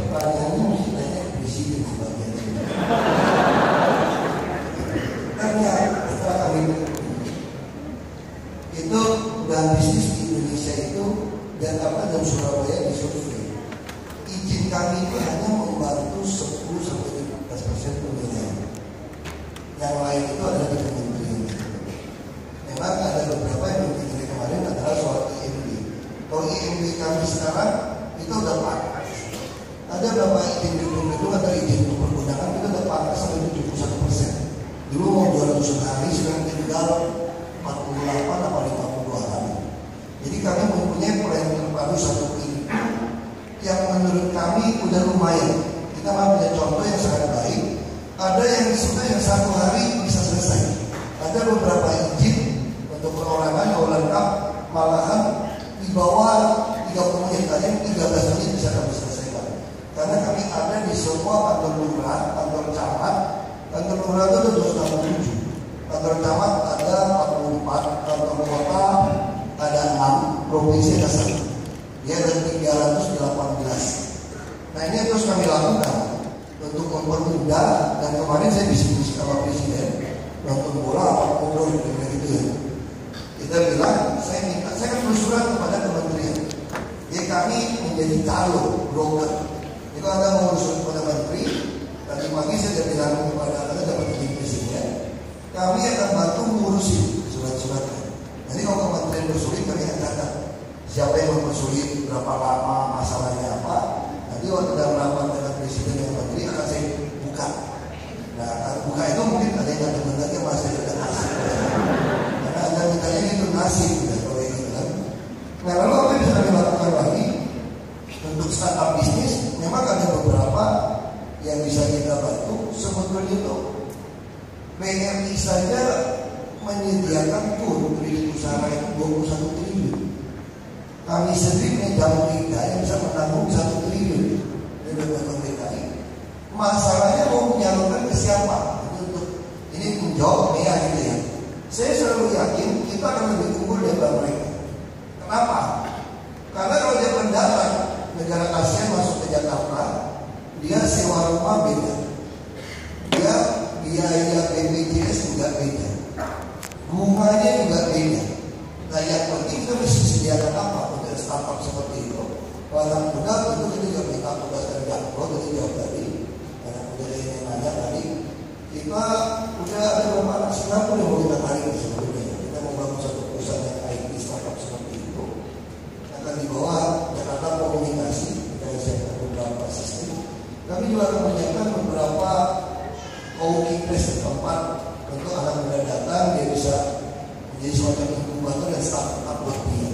pertanyaannya mesti nanya ke presiden sebagian. Ternyata kami itu dan bisnis di Indonesia itu dan dalam Surabaya disurvei, izin kami itu hanya membantu 10-15% pemilihan. Yang lain itu adalah di kementerian. Memang ada beberapa yang dari kemarin adalah soal IMB. Kalau IMB kami sekarang itu udah pangkas. Ada beberapa izin gedung-gedung atau izin pergundangan itu udah pangkas sampai 71%. Dulu mau 200 hari, sekarang tinggal 48 atau 52 hari. Jadi kami mempunyai plan terpadu satu ini yang menurut kami udah lumayan. Kita punya contoh yang sangat baik. Ada yang sebenarnya yang 1 hari bisa selesai. Ada beberapa izin untuk perorangan yang lengkap malahan di bawah 30 menit aja 13 menit bisa kami selesaikan. Karena kami ada di semua kantor lurah, kantor camat. Kantor lurah itu ada 267. Kantor camat ada 44, kantor kota ada 6, provinsi ada 1. Dia ada 318. Nah ini terus kami lakukan untuk mempermudah, dan kemarin saya diskusi sama presiden nonton bola apa ngobrol gitu ya. Kita bilang, saya kan bersurat kepada kementerian. Ya kami menjadi calo broker. Jika Anda mau bersurat kepada menteri, tadi pagi saya sudah bilang kepada Anda dapat izin presiden, kami akan bantu mengurusi surat-suratnya. Jadi kalau kementerian bersulit, kami akan catat siapa yang mempersulit, berapa lama, masalahnya apa. Nanti waktu dalam rapat dengan presiden dan menteri akan saya buka. Nah, buka itu mungkin ada yang ada benarnya masih ada nasib. Karena ada mintanya itu nasib, kalau ini kan. Nah, lalu apa yang bisa kami lakukan lagi untuk startup bisnis? Memang ada beberapa yang bisa kita bantu. Sebetulnya itu BRI saja menyediakan tur kredit usaha itu 21 triliun. Kami sendiri jamu kita yang bisa menanggung 1 triliun dari Pemprov DKI. Masalahnya mau menyalurkan ke siapa? Ini menjawab ya gitu ya. Saya selalu yakin kita akan lebih unggul daripada mereka. Kenapa? Karena kalau dia pendatang negara Asia masuk ke Jakarta, dia sewa rumah beda, dia biaya BPJS juga beda, bunganya juga beda. Nah yang penting kita mesti sediakan apa untuk startup seperti itu. Orang muda tentu kita juga minta tugas dari Jakpro tadi jawab tadi. Karena muda yang nanya tadi, kita udah ada beberapa anak Singapura yang mau kita tarik sebelumnya. Kita mau bangun satu perusahaan yang IT startup seperti itu. Akan dibawa Jakarta Komunikasi, kita siapkan beberapa sistem. Kami juga akan menyiapkan beberapa co-working place tempat untuk anak muda datang, dia bisa menjadi suatu inkubator dan startup buat dia.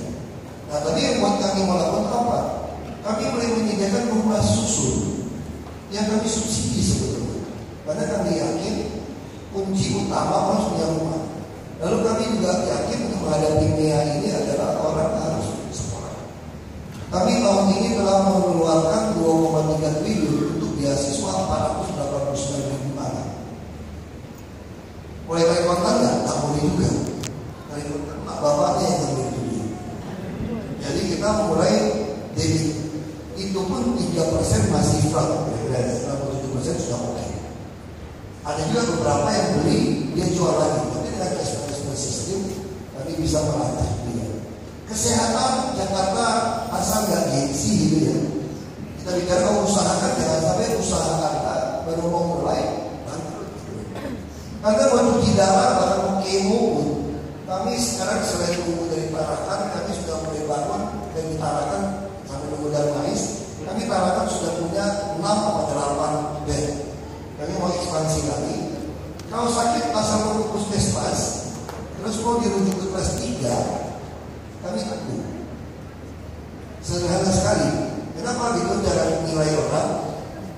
Nah tadi yang buat kami melakukan apa? Kami mulai menyediakan rumah susun yang kami subsidi sebetulnya. Karena kami yakin kunci utama harus punya rumah. Lalu kami juga yakin untuk menghadapi MEA ini adalah orang harus sekolah. Kami tahun ini telah mengeluarkan 2,3 triliun untuk beasiswa 489.000 anak. Boleh pakai kontak nggak? Tak boleh juga. Bapaknya yang boleh juga. Jadi kita mulai debit. Itu pun 3% masih fraud, 97% sudah oke. Ada juga beberapa yang beli, dia jual lagi. Tapi dengan cashback sistem, kami bisa melatih dia. Kesehatan Jakarta asal nggak gengsi gitu ya. Kita bicara usahakan, jangan sampai usaha Anda baru mau mulai bangkrut. Karena baru di dalam, bahkan mau kemo pun, kami sekarang selain tunggu dari Tarakan, kami sudah mulai bangun dari Tarakan sampai nunggu dari Mais. Kami Tarakan sudah punya 6 atau 8 bed. Kami mau ekspansi lagi. Kalau sakit asal mau puskesmas, terus mau dirujuk ke kelas 3, kami tunggu. Sederhana sekali. Kenapa gitu cara menilai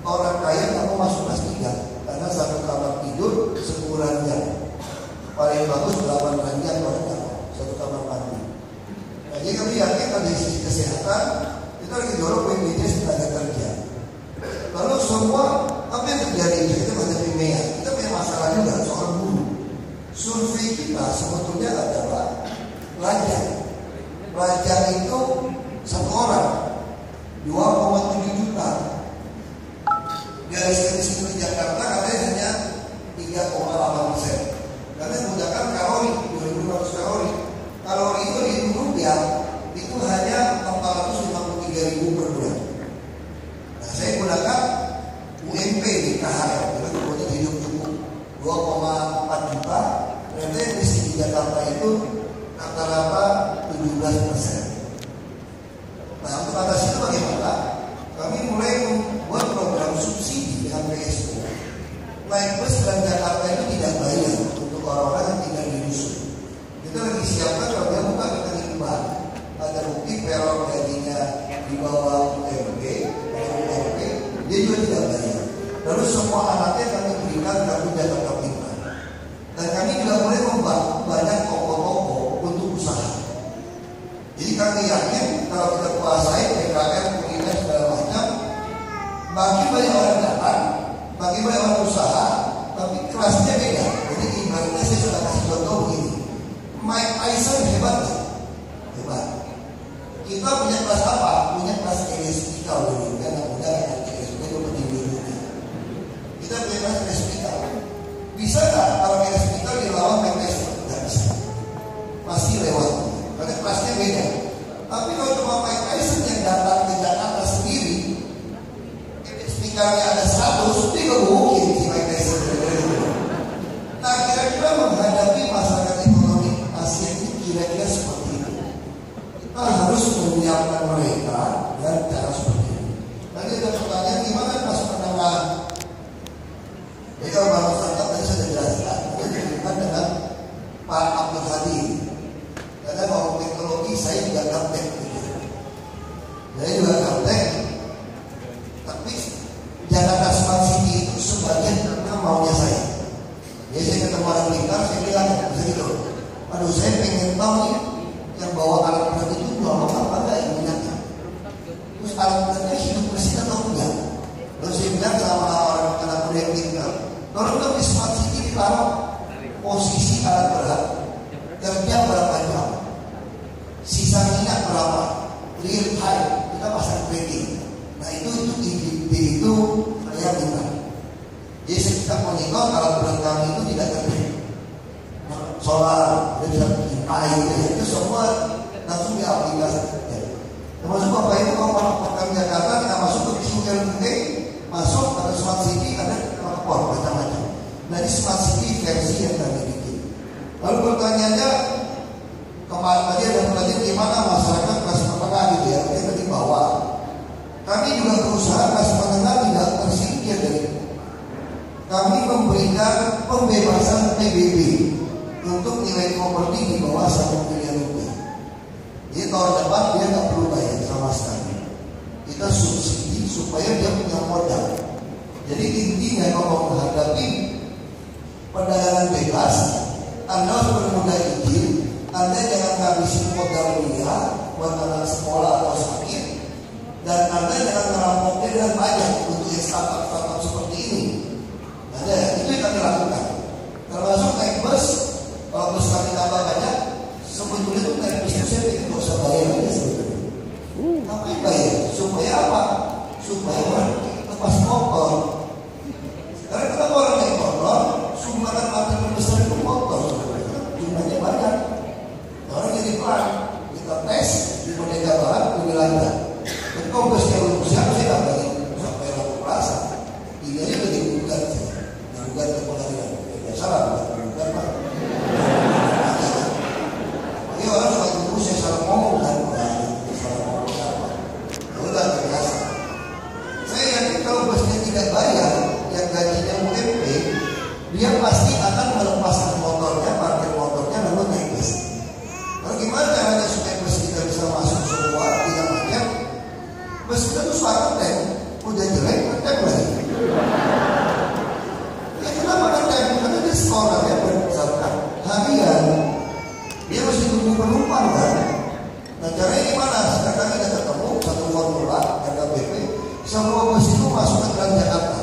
orang kaya nggak mau masuk kelas 3? Karena satu kamar tidur 10 ranjang. Paling bagus 8 ranjang satu kamar mandi. Nah, jadi kami yakin dari sisi kesehatan kita lagi dorong BPJS tenaga kerja. Lalu semua apa yang terjadi kita menghadapi MEA, kita punya masalah juga soal buruh. Survei kita sebetulnya adalah pelajar. Pelajar itu satu orang 2,7 juta. Nah, untuk atas itu bagaimana? Kami mulai membuat program subsidi dengan PSO. Naik bus Transjakarta itu tidak bayar untuk orang-orang yang tinggal di dusun. Kita lagi siapkan kalau dia buka kita imbang. Ada bukti peron gajinya di bawah UMP, dia juga tidak bayar. Lalu semua anaknya kami berikan kartu Jakarta Pintar. Dan kami juga mulai membantu banyak toko-toko untuk usaha. Jadi kami yakin kalau kita kuasai PKM, kuliner segala macam, bagi banyak orang datang, bagi banyak orang usaha, tapi kelasnya beda. Jadi ibaratnya saya sudah kasih contoh begini. Mike Tyson hebat, hebat. Kita punya kelas apa? Punya kelas LSPK dulu, kan? Mudah kan? LSPK itu penting dulu. Kita punya kelas LSPK. Bisa nggak kalau LSPK dilawan Mike Tyson? Nggak bisa. Pasti lewat. Karena kelasnya beda. Tapi kalau cuma Mike Tyson yang datang ke Jakarta sendiri, LSPK-nya ada 100, dia nggak mungkin si Mike Tyson. Nah, kira-kira menghadapi masyarakat ekonomi Asia ini kira-kira seperti itu. Kita harus menyiapkan mereka dan cara seperti ini. Tadi ada pertanyaan gimana pas menengah? Jadi kalau Bang Ustaz tadi sudah jelaskan, kita dengan Pak Abdul Hadi. Karena mau teknologi saya juga gaptek. Saya juga gaptek. Tapi Jakarta Smart City itu sebagian maunya saya. Jadi saya ketemu orang pintar, saya bilang begitu. Aduh, saya pengen tahu nih yang bawa alat berat itu jual apa enggak yang minyaknya. Terus alat beratnya hidup bersih atau enggak. Lalu saya bilang sama orang anak muda yang pintar, kalau kita di Smart City ditaruh posisi alat berat, kerja berapa jam, sisa minyak berapa, real time, kita pasang tracking. Nah itu saya minta. Jadi kita monitor alat berat kami itu tidak terlihat. Solar, dia bisa air, itu semua langsung diaplikasikan. Termasuk Bapak Ibu kalau Pemkab Jakarta kita masuk ke QLD, masuk pada Smart City ada lapor macam-macam. Nah ini Smart City versi yang kami bikin. Lalu pertanyaannya kemarin tadi ada pertanyaan gimana masyarakat kelas menengah gitu ya, kita di bawah. Kami juga berusaha kelas menengah tidak tersingkir dari itu. Kami memberikan pembebasan PBB untuk nilai properti di bawah 1 miliar rupiah. Jadi tahun depan dia nggak perlu bayar sama sekali. Kita subsidi supaya dia punya modal. Jadi intinya kalau menghadapi perdagangan bebas, Anda harus bermudah izin. Anda jangan ngabisin modal kuliah buat anak sekolah atau sakit, dan Anda jangan merampoknya dengan pajak untuk yang startup seperti ini. Ada itu yang kami lakukan. Termasuk naik bus. Kalau bus kami tambah banyak, sebetulnya itu naik bus saya tidak usah bayar aja sebetulnya. Tapi bayar supaya apa? Supaya orang lepas motor. Karena kenapa orang naik motor, sumbangan material terbesar itu motor. Jumlahnya banyak. Orang jadi pelan, kita tes di Merdeka Barat, di wilayah. Dan kalau busnya belum siap, saya nggak bagi sampai lalu perasa. Ini aja udah digugat, digugat ke pengadilan. Ya salah, bukan Pak. Ini orang suka tunggu saya salah ngomong kan, salah ngomong apa? Udah terbiasa. Saya yakin kalau busnya tidak bayar, yang gajinya UMP, dia pasti akan melepaskan motornya, parkir motornya, lalu naik bus. Kalau gimana caranya supaya bus kita bisa masuk semua, tidak macet? Bus kita tuh suara ngetem, udah jelek ngetem lagi. Ya kenapa ngetem? Karena dia sekolahnya berdasarkan harian. Dia mesti tunggu penumpang kan? Nah caranya gimana? Sekarang kita ketemu satu formula RKBP, semua bus itu masuk ke Transjakarta.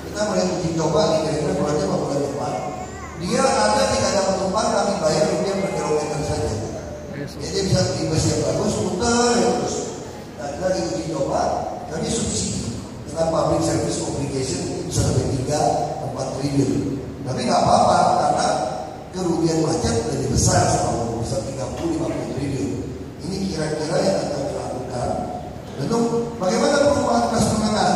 Kita mulai uji coba nih kira-kira bulannya apa bulan depan. Dia ada tidak ada penumpang, kami bayar rupiah per kilometer saja. Jadi bisa di bus yang bagus, muter ya terus. Nah kita lagi uji coba, kami subsidi dengan public service obligation bisa sampai 3-4 triliun. Tapi nggak apa-apa karena kerugian macet lebih besar sama bisa 30-50 triliun. Ini kira-kira yang akan dilakukan. Lalu bagaimana perumahan kelas menengah?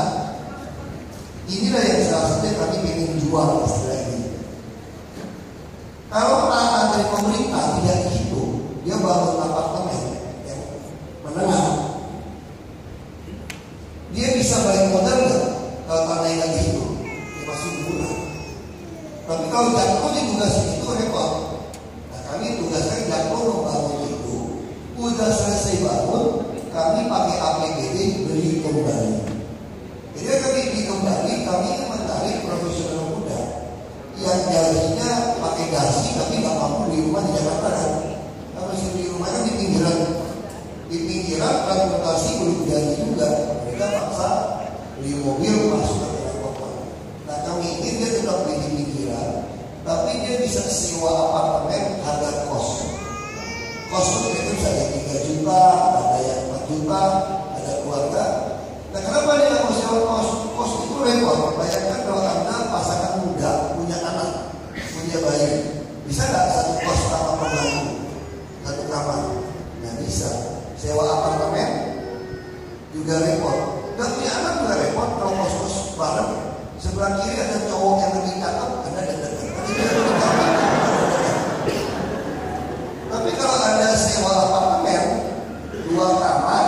Inilah yang salah satu yang kami ingin jual istilah ini. Kalau tanah dari pemerintah tidak dihitung, dia bangun apartemen, kalau Jakpro ditugasin itu repot. Nah kami tugaskan Jakpro membangun itu. Udah selesai bangun, kami pakai APBD beli kembali. Jadi kami beli kembali, kami mencari profesional muda yang gajinya pakai gaji tapi nggak mampu di rumah di Jakarta kan. Kalau di rumah kan di pinggiran transportasi belum jadi juga. Mereka paksa beli mobil masuk ke dalam kota. Nah kami ingin dia tetap beli di pinggiran, tapi dia bisa sewa apartemen harga kos. Kos itu bisa jadi 3 juta, ada yang 4 juta, ada keluarga. Nah kenapa dia nggak mau sewa kos? Kos itu repot. Bayangkan kalau Anda pasangan muda punya anak, punya bayi, bisa nggak satu kos sama pembantu, satu kamar? Nggak bisa. Sewa apartemen juga repot. Dan punya anak juga repot. Kalau kos-kos bareng, sebelah kiri ada cowok yang lebih cakep, ada deg-degan. Tapi kalau ada sewa apartemen 2 kamar,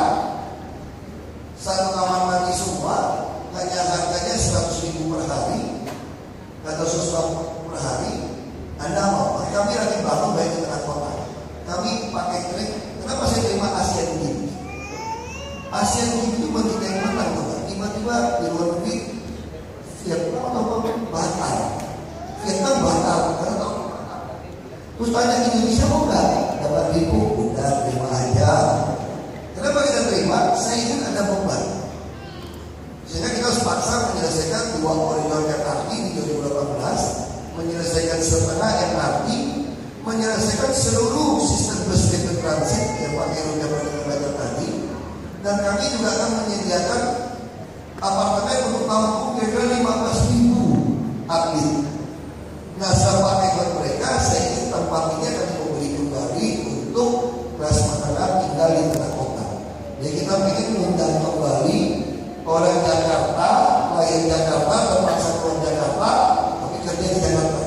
1 kamar mandi semua, hanya harganya 100.000 per hari atau 100 per hari, Anda mau? Kami lagi bangun baik di tengah kota. Kami pakai klik. Kenapa saya terima Asian Games? Asian Games itu bagi yang menang, tiba-tiba di luar negeri Vietnam atau batal. Vietnam batal karena tahu. Terus tanya Indonesia mau nggak? Dapat ribu, udah terima aja. Kenapa kita terima? Saya ingin ada beban. Sehingga kita sepaksa menyelesaikan 2 koridor MRT di 2018, menyelesaikan setengah MRT, menyelesaikan seluruh sistem bus rapid transit yang pakai rute belajar tadi, dan kami juga akan menyediakan apartemen untuk tampung kira-kira 15.000 atlet. Nah, sepakai buat mereka, saya ingin tempat ini akan memberi kembali untuk kelas menengah tinggal di tengah kota. Jadi kita ingin mengundang kembali orang Jakarta, klien Jakarta, terpaksa keluar Jakarta, tapi kerja di Jakarta.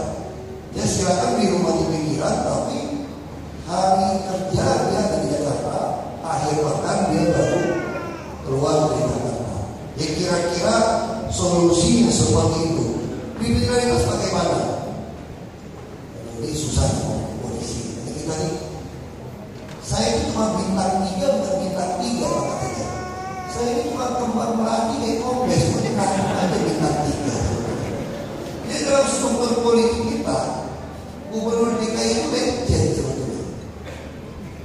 Ya silakan di rumah di pinggiran, tapi hari kerja dia ada di Jakarta, akhir pekan dia baru keluar dari Jakarta. Ya kira-kira solusinya seperti itu. Kriminalitas bagaimana? Ini susah polisi. Jadi kita nih, saya itu cuma bintang 3 bukan bintang 3 Pak Katanya. Saya ini cuma kembang melati kayak kompes, bukan ada bintang 3. Jadi dalam struktur politik kita, Gubernur DKI itu legend sebetulnya.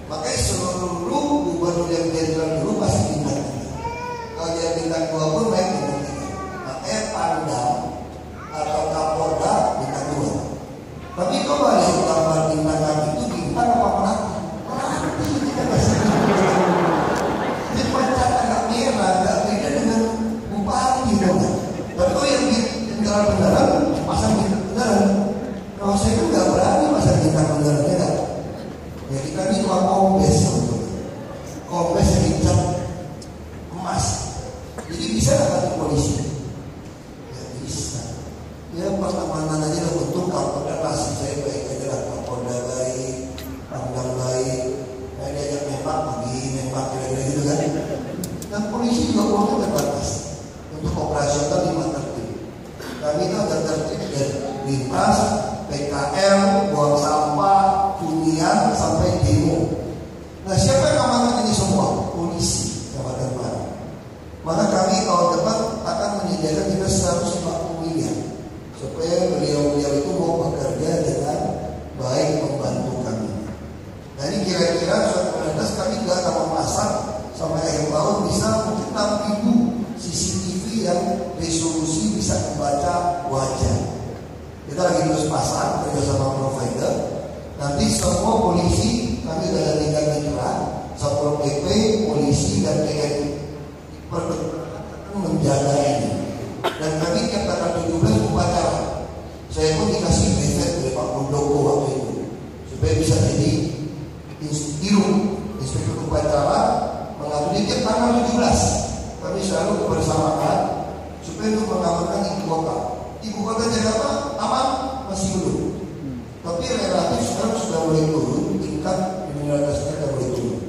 Makanya seluruh gubernur yang jenderal dulu pasti bintang 3. Kalau dia bintang 2 pun naik bintang 3. Makanya Pangdam atau Kapolda bintang 2. Tapi coba lihat gambar bintang kami itu bintang apa melati? Melati kita masih bintang. Dia pancat agak merah, agak beda dengan bupati dong. Tapi kalau yang beneran pasang bintang beneran. Kalau saya kan nggak berani pasang bintang beneran ya kan? Ya kita ini cuma kompes, kompes yang dicap emas. Jadi bisa nggak polisi? Ya bisa. Ya pertemanan aja lah untuk Kapolda nasib saya baik aja lah, Kapolda baik, Pangdam baik, kayak diajak nembak pergi nembak kira-kira gitu kan. Dan polisi juga uangnya terbatas untuk operasional 5 tertib. Kami itu ada tertib dari lintas, PKL, buang sampah, hunian sampai demo. Nah siapa yang amankan ini semua? Polisi Kabupaten Malang. Maka kami tahun depan akan menyediakan kita 150 miliar supaya beliau-beliau itu mau bekerja dengan baik membantu kami. Nah ini kira-kira suatu kami juga akan memasang sampai akhir tahun bisa mungkin 6.000 CCTV yang resolusi bisa membaca wajah. Kita lagi terus pasang kerjasama provider. Nanti semua polisi kami sudah ada 3 mitra, Satpol PP, polisi dan TNI menjaga ini. Dan kami tiap tanggal 17 upacara. Saya pun dikasih benefit dari Pak Muldoko waktu itu supaya bisa jadi inspektur upacara mengatur tiap tanggal 17. Kami selalu bersamaan supaya untuk mengamankan ibu kota. Ibu kota Jakarta aman masih belum. Tapi relatif sekarang sudah mulai turun, tingkat kriminalitasnya sudah mulai turun.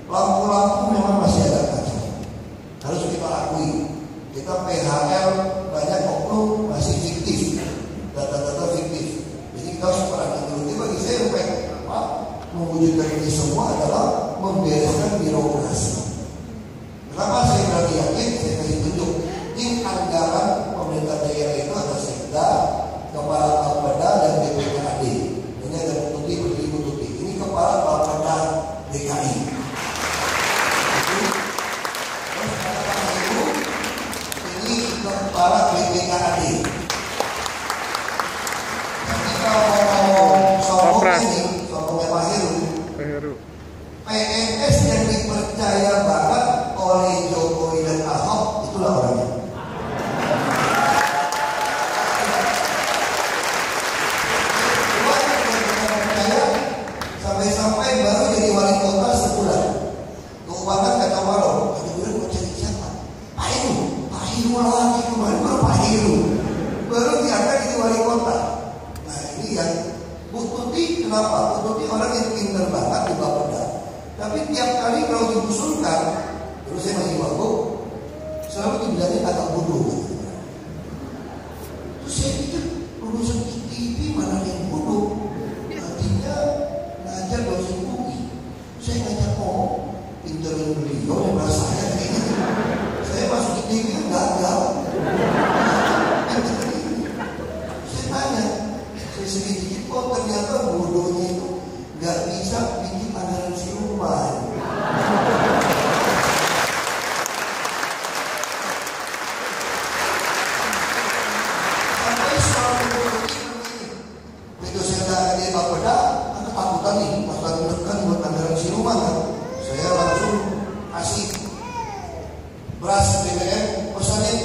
Lampu-lampu memang masih ada kacau. Harus kita akui. Kita PHL banyak oknum masih fiktif, data-data fiktif. mewujudkan ini semua adalah membereskan birokrasi. Kenapa saya berarti yakin? Saya kasih tunjuk. Tim anggaran pemerintah daerah itu ada Sekda, Kepala Bapeda dan BPKAD. Ini ada putih. Ini Kepala Bapeda DKI. Ini Kepala BPKAD. Jadi kalau sombongnya Pak Heru, PNS yang dipercaya banget oleh Jokowi dan Ahok, itulah orangnya. Sampai-sampai baru jadi wali kota sebulan. Keuangan kata Walo, ada bulan mau cari siapa? Pak Heru lagi kemarin baru Pak Heru. Baru diangkat jadi wali kota. Nah ini yang Bu Tuti, kenapa? Bu Tuti orang yang pintar banget di Bapeda. Tapi tiap kali kalau diusulkan, terus saya masih bagus, selalu dibilangnya agak bodoh. Terus saya pikir urusan TV mana yang bodoh? Artinya ngajar dosen UI. Saya ngajar pintar beliau yang merasa saya kayak gitu. Saya masuk TV gagal. Saya tanya, saya sedikit ternyata bodohnya itu nggak bisa bikin anggaran siluman. Sampai suatu begitu saya datang di Bapeda, ketakutan nih, masalah menekan buat anggaran siluman kan. Saya langsung kasih beras BBM, pesanin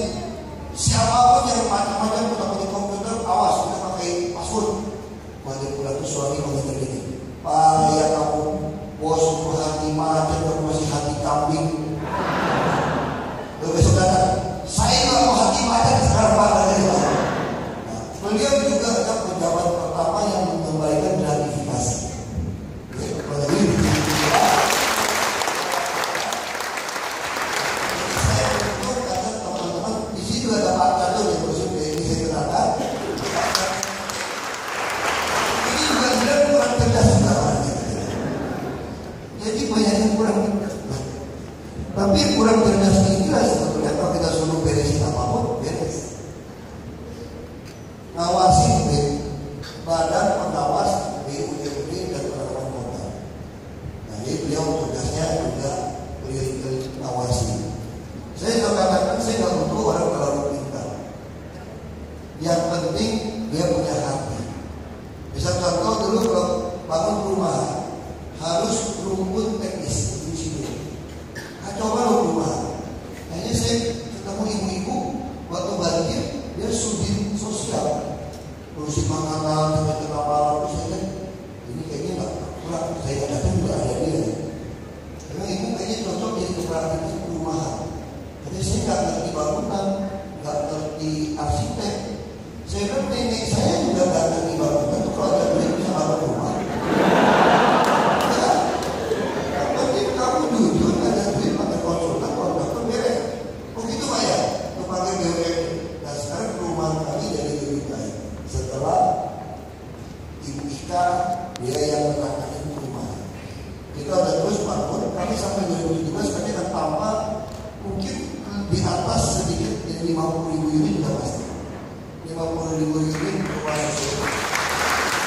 siapapun yang macam-macam pakai komputer, awas kita pakai password. Pada pulang itu suami mengingat ini, Pak ya kamu bos hati macam kamu masih hati kambing. Besok datang, saya nggak mau hati macam sekarang Pak. Beliau juga adalah pejabat pertama yang mengembalikan gratifikasi. Saya untuk kata teman-teman di situ ada Pak Catur yang bersih ini saya kenalkan. Ini juga bilang kurang cerdas juga orangnya. Jadi banyak yang kurang cerdas. Tapi kurang cerdas inilah sebetulnya kalau kita suruh beresin apapun beres. Ngawasi badan pengawas BUMD dan penanaman modal. Nah, jadi beliau tugasnya juga beliau ngawasi. Saya sudah katakan saya nggak butuh orang terlalu pintar. Yang penting dia punya hati. Bisa contoh dulu kalau bangun rumah harus rumput teknis di sini. Kacau banget rumah. Hanya saya ketemu ibu-ibu waktu banjir dia sudin sosial. Urusin makanan, sampai tengah malam, terus saya ini kayaknya nggak kurang. Saya datang juga ada dia. Karena ibu kayaknya cocok jadi kepala di perumahan. Jadi saya nggak ngerti bangunan, nggak ngerti arsitek. Saya bilang nenek saya juga nggak ngerti bangunan. Tuh kalau ada duit bisa bangun rumah. Ya, yang penting kamu jujur ada duit pakai konsultan, kalau dokter beres. Oh gitu Pak ya, tuh pakai BUMD. Nah sekarang perumahan kami jadi lebih baik. Setelah Ibu Ika dia yang menangani rumah, kita ada terus bangun. Kami sampai 2017 kami akan tambah mungkin di atas sedikit dari 50.000 unit sudah pasti. 50.000 unit rumah susun.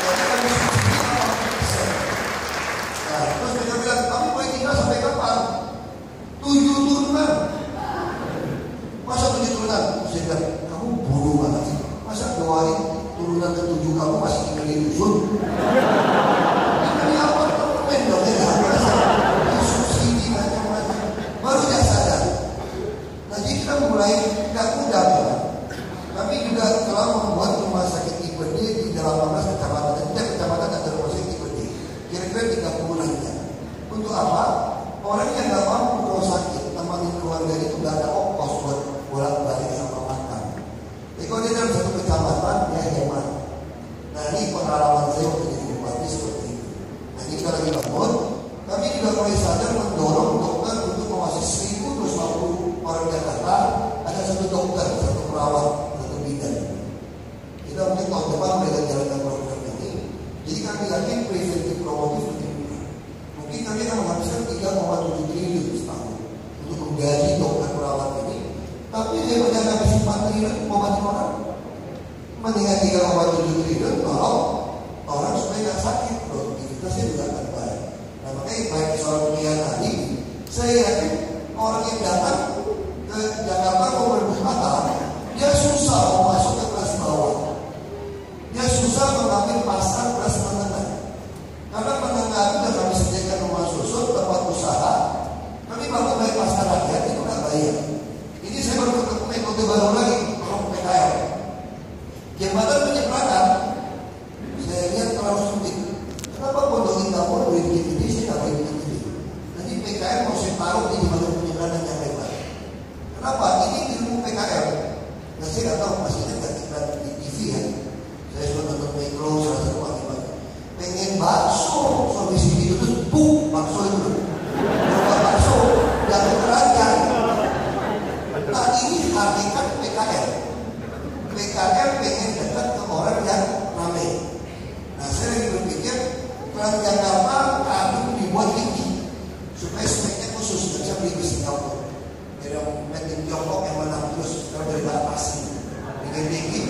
Jadi kami subsidi 80%. Nah terus mereka bilang kamu mau tinggal sampai kapan? 7 turunan. Masa 7 turunan? Saya bilang kamu bodoh banget sih. Masa 2 hari turunan ke-7 kamu masih tinggal di dusun? Ini apa temen dong ya? Subsidi macam-macam. Baru dia sadar. Nah jadi kita mulai tidak mudah kan? Kami juga telah membuat rumah sakit tipe D di 18 kecamatan. Setiap kecamatan ada rumah sakit tipe D. Kira-kira 30 aja. Untuk apa? Orang yang nggak mampu kalau sakit, teman keluarga itu nggak ada ongkos buat bolak-balik sama makan. Jadi kalau dia dalam satu kecamatan, dia hemat. Nah ini pengalaman saya waktu jadi bupati seperti itu. Nah kita lagi bangun, kami juga mulai sadar mendorong dokter untuk mewasisi 1.250 orang Jakarta. Ada satu dokter, satu perawat, satu bidan. Mendingan 3,7 triliun tolong orang supaya nggak sakit, produktivitasnya juga akan baik. Nah makanya baik soal pilihan tadi, saya yakin orang yang datang ke Jakarta mau berwisata, dia susah mau masuk ke kelas bawah, dia susah mengambil pasar kelas menengah. Karena menengah itu sudah kami sediakan rumah susun, tempat usaha, kami bangun baik pasar rakyat itu nggak bayar. Ini saya baru ketemu metode baru lagi, PKL. Jembatan penyeberangan, saya lihat terlalu sempit. Kenapa Pondok Indah pun boleh bikin gede, saya nggak boleh bikin gede. Nanti PKL mau saya taruh di jembatan penyeberangan yang lebar. Kenapa? Ini ilmu PKL. Nah saya nggak tahu pastinya nggak iklan di TV ya. Saya sudah nonton Metro, salah satu akibat. Pengen bakso, solusi itu tuh, bakso itu. Kalau bakso, jangan keranjang. Nah ini hakikat PKL. PKL pengen dekat ke orang yang ramai. Nah saya lagi berpikir Transjakarta kadang dibuat tinggi supaya speknya khusus, nggak bisa beli di Singapura. Ada made in Tiongkok yang menang terus kalau dari batasi bikin tinggi.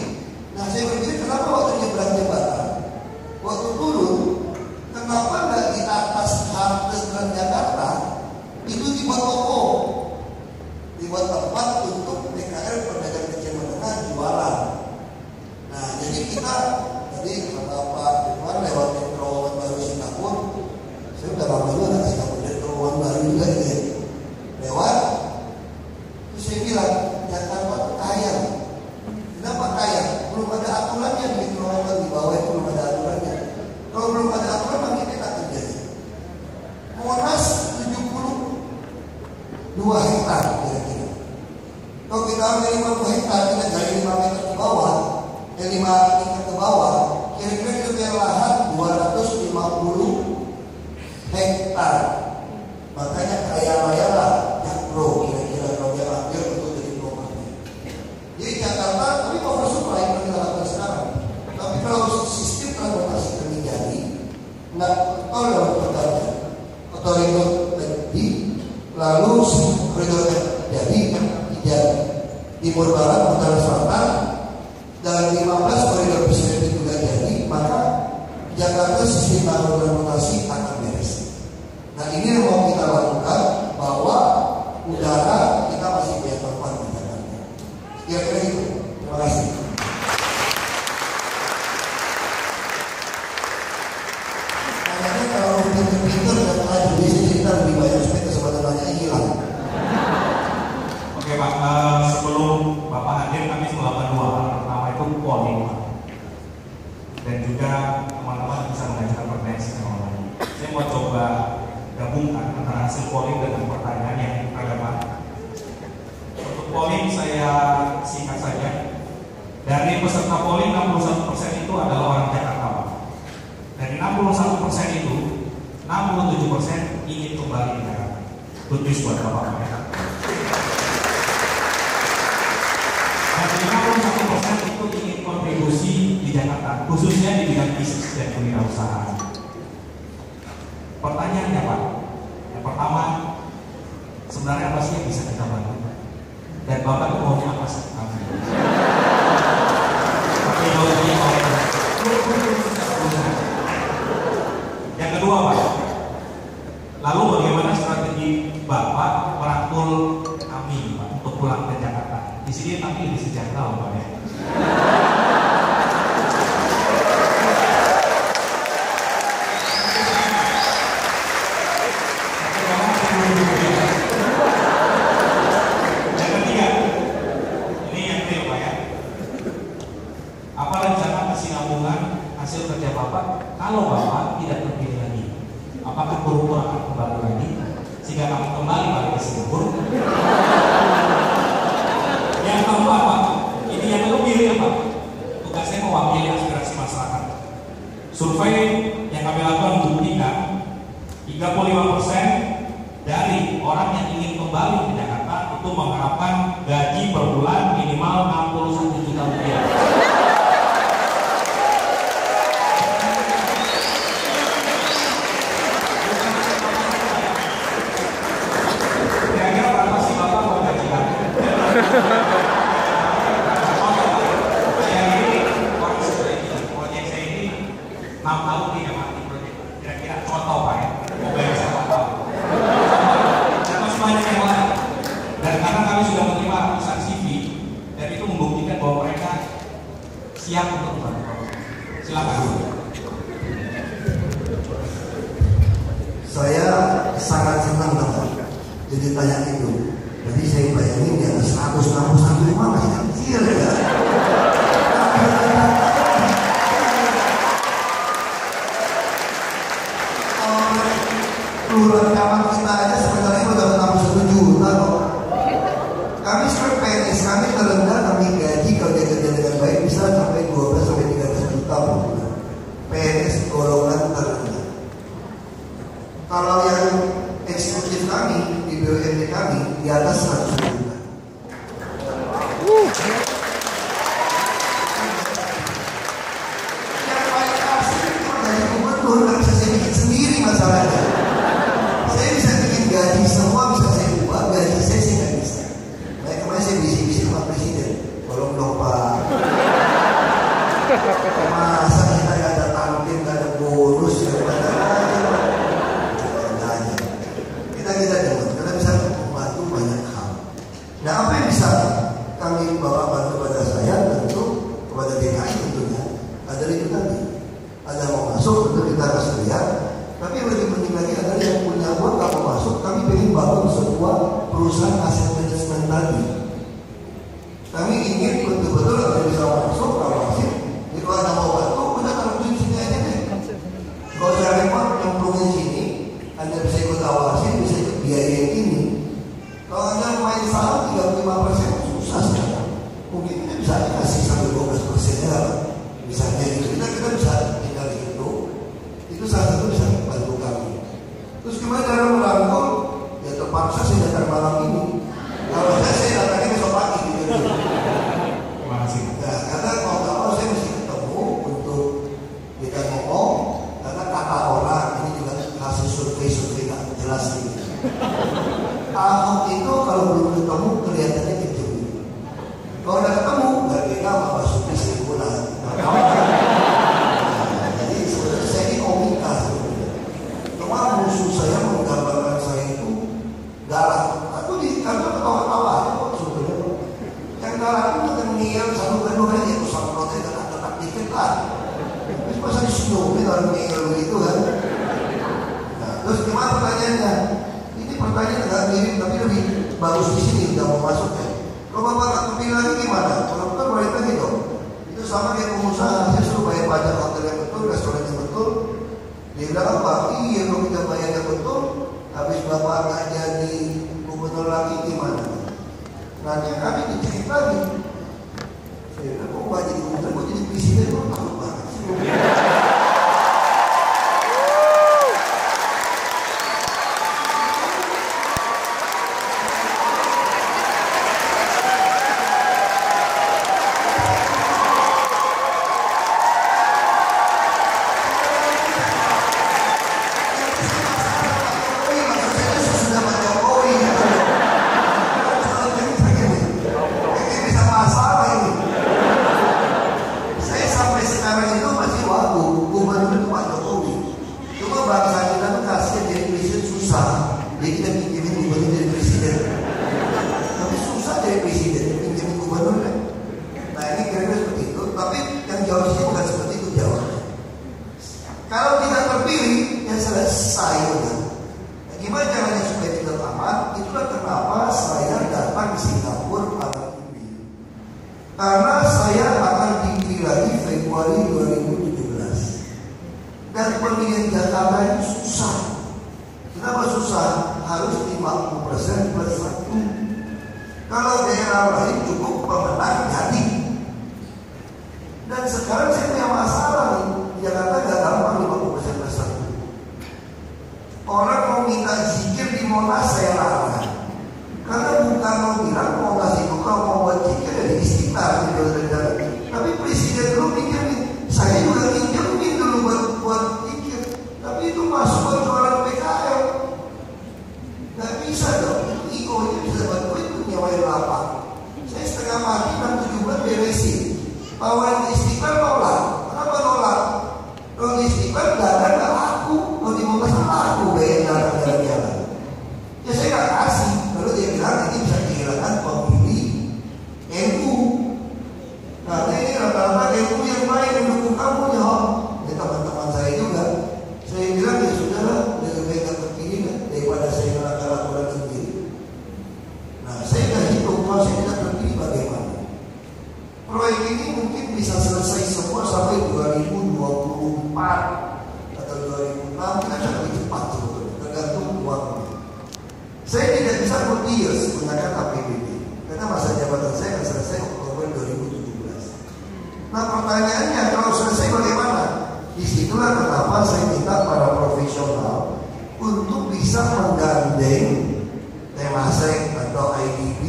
Nah saya berpikir kenapa waktu nyebrang jembatan, waktu turun, kenapa nggak di atas halte Transjakarta itu dibuat toko, dibuat tempat untuk PKL pedagang kecil menengah jualan. Nah jadi kita tadi kata Pak Firman lewat terowongan baru Singapura, saya udah lama juga nggak Singapura, dan terowongan baru juga ini lewat. Terus saya bilang Jakarta itu kaya. Kenapa kaya? Belum ada aturannya di terowongan di bawah itu belum ada aturannya. Kalau belum ada aturan makin enak terjadi. Monas 72 hektar kira-kira. Kalau kita ambil 50 hektar, kita gali 5 meter ke bawah, 5 meter ke bawah, kira-kira kita punya lahan 250 hektar. Makanya kaya-kaya lah Jakpro kira-kira kalau dia ambil untuk jadi properti. Jadi Jakarta, tapi oversupply yang kita lakukan sekarang. Tapi kalau sistem transportasi terjadi, nggak tahu dalam pertanyaan, otoritas tadi, lalu koridor jadi timur barat, utara selatan, dan 15 koridor bisnis itu juga jadi, maka Jakarta sistem transportasi akan beres. Nah ini yang mau kita lakukan, bahwa udara kita masih punya tempat di Jakarta. Kira-kira itu. Terima kasih. Kayaknya kalau pinter-pinter dan maju di sini kita lebih banyak supaya kesempatan banyak hilang. Oke Pak, sebelum Bapak hadir kami melakukan 2 hal. Pertama itu polling Pak, dan juga teman-teman bisa mengajukan pertanyaan secara online. Saya mau coba gabungkan antara hasil polling dengan pertanyaan yang agak banyak. Untuk polling saya singkat saja. Dari peserta polling 61% itu adalah orang Jakarta Pak. Dari 61% itu 67% ingin kembali ke Jakarta. Good news buat Bapak. Dan 51% itu ingin kontribusi di Jakarta, khususnya di bidang bisnis dan kewirausahaan. Pertanyaannya Pak, yang pertama, sebenarnya apa sih yang bisa kita bantu? Dan Bapak maunya apa sih? Yang kedua Pak, lalu bagaimana strategi Bapak merangkul kami Pak untuk pulang ke Jakarta? Di sini kami lebih sejahtera Pak ya. Yang ketiga, ini yang real Pak ya. Apa rencana kesinambungan hasil kerja Bapak kalau Bapak tidak terpilih lagi? Apakah Purwokerto akan kembali lagi sehingga kami kembali balik ke Singapura? Yang keempat Pak, ini yang lebih real Pak. Tugas saya mewakili aspirasi masyarakat. Survei yang kami lakukan membuktikan 35% dari orang yang ingin kembali ke Jakarta itu mengharapkan gaji per bulan minimal 61 juta rupiah. Kira-kira berapa sih Bapak mau gaji kami? Saya ini siap untuk bantu. Silakan. Saya sangat senang Bapak jadi tanya itu. Jadi saya bayangin di atas 100 kampus sampai rumah masih kecil ya. Kelurahan kamar kita aja sebenarnya udah dapat 1 juta kok. Kami sekarang PNS kami terendah, kami gaji kalau dia kerja dengan baik bisa sampai 12 sampai 13 juta per bulan. PNS golongan terendah. Kalau yang eksekutif kami di BUMD kami di atas 100 juta. Yang paling asli itu gaji gubernur nggak bisa saya bikin sendiri masalahnya. Saya bisa bikin gaji semua bisa saya ubah, gaji saya nggak bisa. Nah kemarin saya bisik-bisik Pak Presiden, tolong dong Pak. Masa kita nggak ada tampil, nggak ada bonus, nggak ada kita jangan, karena bisa membantu banyak hal. Nah apa yang bisa kami bawa bantu pada saya tentu kepada DKI tentunya adalah itu tadi. Ada mau masuk tentu kita harus lihat. Tapi yang lebih penting lagi adalah yang punya uang kalau masuk kami ingin bangun sebuah perusahaan aset manajemen tadi. Kami ingin betul-betul ada bisa masuk kalau masih. Jadi kalau ada mau bantu udah taruh duit sini aja deh. Kalau saya repot nyemplungin sini, Anda bisa ikut awasin, bisa ikut biaya ini. Kalau Anda main saham 35% susah sekarang. Mungkin kita bisa kasih sampai 12% ya, misalnya itu kita bisa tinggal itu. Itu salah satu bisa bantu kami. Terus gimana cara merangkul? Ya terpaksa saya datang malam ini. Kalau saya datangnya besok pagi gitu. Terima kasih. Nah, karena kalau saya mesti ketemu untuk kita ngomong, karena kata orang ini juga hasil survei nggak jelas gitu. Ahok itu kalau belum ketemu kelihatannya kecil. Kalau udah ketemu nggak beda sama Basuki Seribulan. Jadi sebenarnya saya ini komika sebenarnya. Cuma musuh saya menggambarkan saya itu galak. Aku di kantor ketawa-ketawa kok sebetulnya. Yang galak itu kan ngeyel satu kedua aja itu satu note tetap dikit lah. Terus masa disenyumin orang ngeyel begitu kan. Terus gimana pertanyaannya? Ini pertanyaan agak mirip tapi lebih bagus di sini udah mau masuk ya. Kalau Bapak nggak kepilih lagi gimana? Kalau bukan mereka gitu. Itu sama kayak pengusaha. Saya suruh bayar pajak hotel yang betul, restoran yang betul. Dia bilang apa? Iya kalau kita bayar yang betul, habis Bapak nggak jadi gubernur lagi gimana? Nanti kami dicek lagi. Saya bilang kok nggak jadi gubernur, kok jadi presiden? Kok takut banget sih? Karena ini rata-rata bisa multi-years menggunakan APBD karena masa jabatan saya akan selesai Oktober 2017. Nah pertanyaannya, kalau selesai bagaimana? Disitulah kenapa saya minta para profesional untuk bisa menggandeng Temasek atau IDB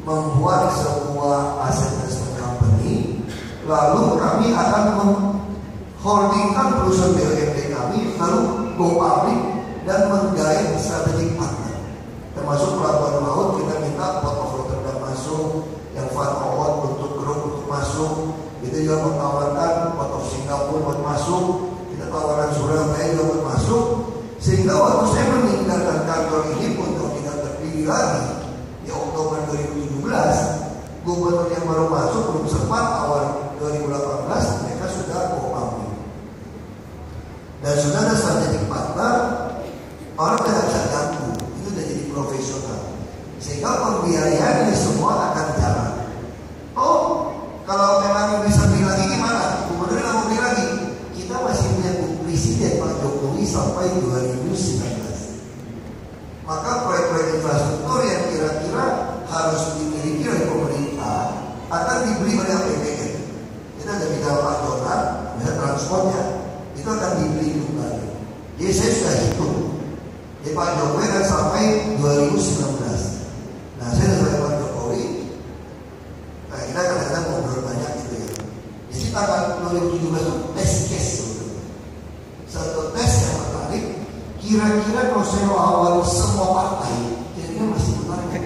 membuat sebuah asset management company, lalu kami akan mengholdingkan perusahaan BUMD kami, lalu go public dan menggait strategic partner. Termasuk pelabuhan laut, kita minta Port of Rotterdam masuk, yang Van Oord untuk grup untuk masuk. Kita juga menawarkan Port of Singapore buat masuk, kita tawarkan Surabaya juga buat masuk. Sehingga waktu saya meninggalkan kantor ini pun kalau tidak terpilih lagi di Oktober 2017, gubernur yang baru masuk belum sempat, awal 2018 mereka sudah public dan sudah ada strategic partner. Orang tidak bisa ganggu, itu sudah jadi profesional, sehingga pembiayaannya semua akan jalan. Oh, kalau memang bisa beli lagi gimana? Gubernur nggak mau beli lagi. Kita masih punya presiden Pak Jokowi sampai 2019. Maka proyek-proyek infrastruktur yang kira-kira harus dimiliki oleh pemerintah akan dibeli oleh APBN. Kita ada bicara Pak Jonan, misalnya transportnya, itu akan dibeli kembali. Jadi saya sudah hitung. Jadi Pak Jokowi akan sampai 2019. Nah saya sudah Pak Jokowi. Nah kita kadang-kadang ngobrol banyak gitu ya. Jadi tanggal 2017 itu test case. Satu tes yang menarik. Kira-kira kalau saya lawan semua partai, kira-kira masih menarik.